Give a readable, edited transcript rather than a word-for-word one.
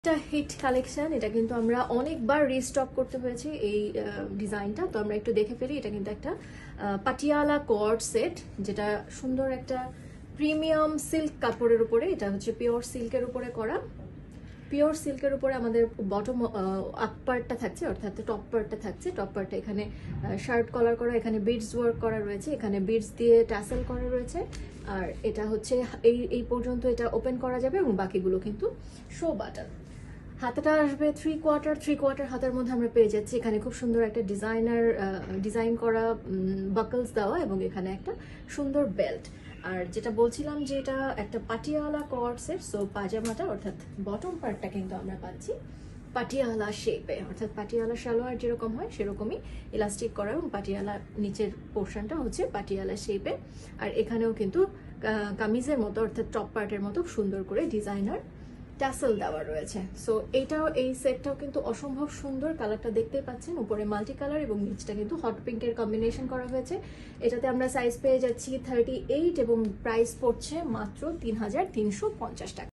একটা hit collection, এটা কিন্তু আমরা অনেকবার রিস্টক করতে হয়েছে এই ডিজাইনটা। তো আমরা একটু দেখে ফেলি। এটা কিন্তু একটা পাটিয়ালা কর্ড সেট, যেটা সুন্দর একটা প্রিমিয়াম সিল্ক কাপড়ের উপরে, এটা হচ্ছে পিওর সিল্কের উপরে করা। পিওর সিল্কের উপরে আমাদের বটম আপ পার্টটা থাকছে, অর্থাৎ টপ পার্টটা থাকছে। টপ পার্টটা এখানে শার্ট কলার করা, এখানে বিডস ওয়ার্ক করা রয়েছে, এখানে বিডস দিয়ে ট্যাসেল করা রয়েছে। আর এটা হচ্ছে এই পর্যন্ত এটা ওপেন করা যাবে, এবং বাকিগুলো কিন্তু শো বাটন। হাতাটা আসবে থ্রি কোয়ার্টার হাতের মধ্যে আমরা পেয়ে যাচ্ছি। এখানে খুব সুন্দর একটা ডিজাইন করা বাকলস দেওয়া, এবং এখানে একটা সুন্দর বেল্ট। আর যেটা বলছিলাম যে এটা একটা পাটিয়ালা কর্ডসেট, সো পাজামাটা অর্থাৎ বটম পার্টটা কিন্তু আমরা পাচ্ছি পাটিয়ালা শেপে, অর্থাৎ পাটিয়ালা সালোয়ার যেরকম হয় সেরকমই ইলাস্টিক করা, এবং পাটিয়ালা নিচের পোর্শনটা হচ্ছে পাটিয়ালা শেপে। আর এখানেও কিন্তু কামিজের মতো অর্থাৎ টপ পার্টের মতো সুন্দর করে ডিজাইনার ট্যাসেল দেওয়া রয়েছে। সো এই সেটটাও কিন্তু অসম্ভব সুন্দর। কালারটা দেখতেই পাচ্ছেন, উপরে মাল্টি কালার এবং নিচটা কিন্তু হট পিঙ্কের কম্বিনেশন করা হয়েছে। এটাতে আমরা সাইজ পেয়ে যাচ্ছি 38 এবং প্রাইস পড়ছে মাত্র 3350 টাকা।